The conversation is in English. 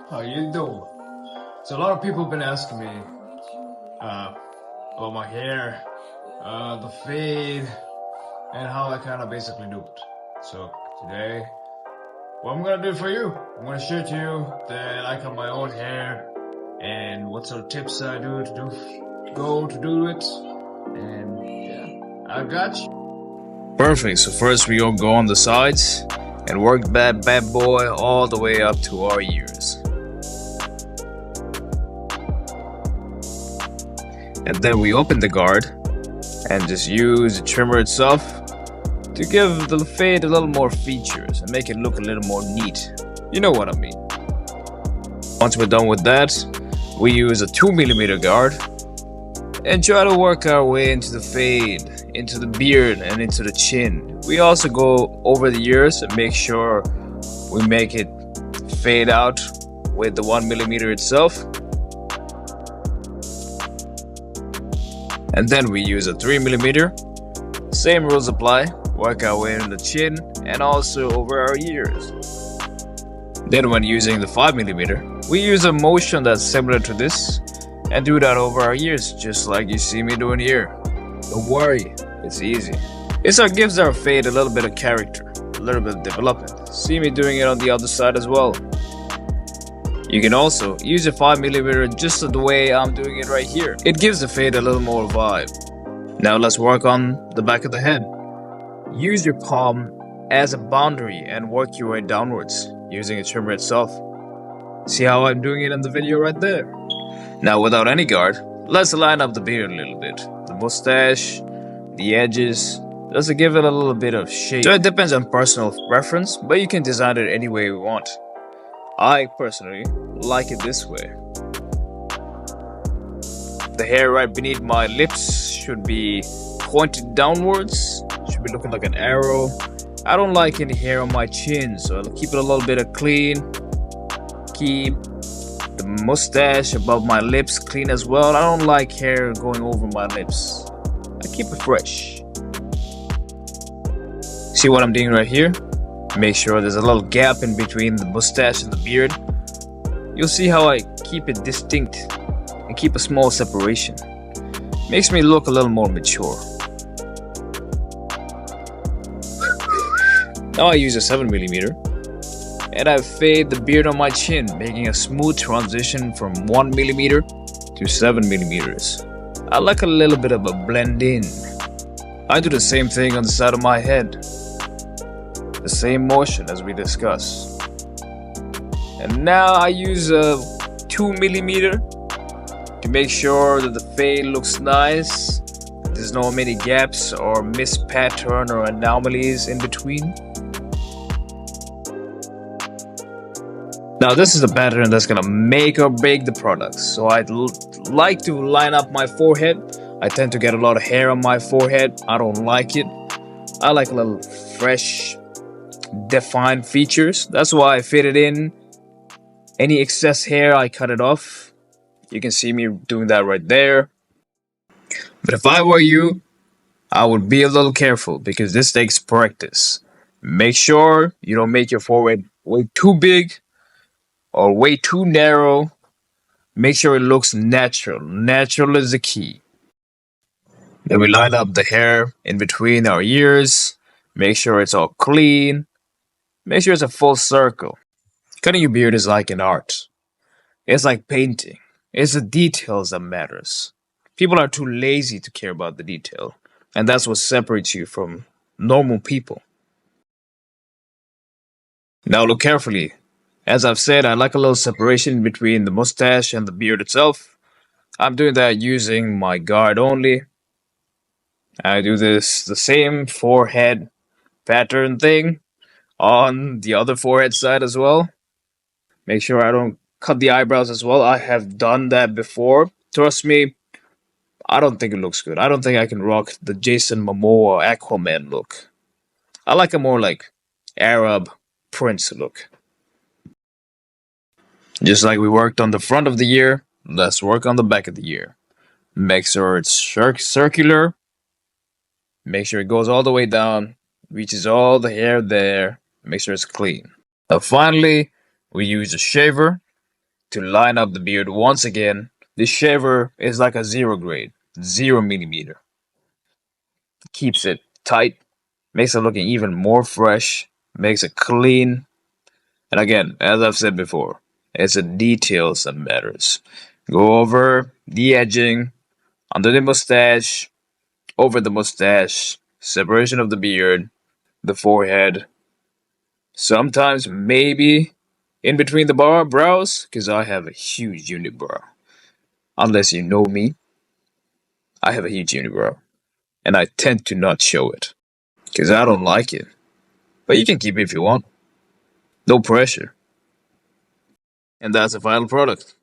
How you doing? So a lot of people have been asking me uh, about my hair, the fade, and how I kind of basically do it. So today, what I'm gonna do for you, I'm gonna share to you that I cut my own hair and what sort of tips I do to do it, and yeah, I got you. Perfect. So first we all go on the sides and work that bad boy all the way up to our ears. And then we open the guard and just use the trimmer itself to give the fade a little more features and make it look a little more neat. You know what I mean. Once we're done with that, we use a 2mm guard and try to work our way into the fade, into the beard, and into the chin. We also go over the ears and make sure we make it fade out with the 1mm itself. And then we use a 3mm. Same rules apply. Work our way in the chin and also over our ears. Then when using the 5mm, we use a motion that's similar to this and do that over our ears, just like you see me doing here. Don't worry, it's easy. It gives our fade a little bit of character, a little bit of development. See me doing it on the other side as well. You can also use a 5mm just the way I'm doing it right here. It gives the fade a little more vibe. Now let's work on the back of the head. Use your palm as a boundary and work your way downwards using a trimmer itself. See how I'm doing it in the video right there? Now without any guard, let's line up the beard a little bit. The mustache, the edges, just to give it a little bit of shape. So it depends on personal preference, but you can design it any way you want. I personally like it this way. The hair right beneath my lips should be pointed downwards, should be looking like an arrow. I don't like any hair on my chin, so I'll keep it a little bit of clean. Keep the mustache above my lips clean as well. I don't like hair going over my lips. I keep it fresh. See what I'm doing right here? Make sure there's a little gap in between the mustache and the beard. You'll see how I keep it distinct and keep a small separation. Makes me look a little more mature. Now I use a 7mm and I fade the beard on my chin, making a smooth transition from 1mm to 7mm. I like a little bit of a blend in. I do the same thing on the side of my head. The same motion as we discussed. And now I use a 2mm to make sure that the fade looks nice. There's no many gaps or missed pattern or anomalies in between. Now this is the pattern that's gonna make or break the product. So I'd like to line up my forehead. I tend to get a lot of hair on my forehead. I don't like it. I like a little fresh, defined features. That's why I fit it in. Any excess hair, I cut it off. You can see me doing that right there. But if I were you, I would be a little careful because this takes practice. Make sure you don't make your forehead way too big or way too narrow. Make sure it looks natural. Natural is the key. Then we line up the hair in between our ears. Make sure it's all clean. Make sure it's a full circle. Cutting your beard is like an art. It's like painting. It's the details that matters. People are too lazy to care about the detail. And that's what separates you from normal people. Now look carefully. As I've said, I like a little separation between the mustache and the beard itself. I'm doing that using my guard only. I do this the same forehead pattern thing on the other forehead side as well. Make sure I don't cut the eyebrows as well. I have done that before. Trust me, I don't think it looks good. I don't think I can rock the Jason Momoa Aquaman look. I like a more like Arab prince look. Just like we worked on the front of the ear, let's work on the back of the ear. Make sure it's circular. Make sure it goes all the way down, reaches all the hair there. Make sure it's clean. Now finally, we use a shaver To line up the beard once again, the shaver is like a zero grade, 0 millimeter. Keeps it tight, makes it looking even more fresh, makes it clean. And again, as I've said before, it's the details that matters. Go over the edging, under the mustache, over the mustache, separation of the beard, the forehead, sometimes maybe in between the brows, because I have a huge unibrow. Unless you know me, I have a huge unibrow, and I tend to not show it, because I don't like it. But you can keep it if you want. No pressure. And that's the final product.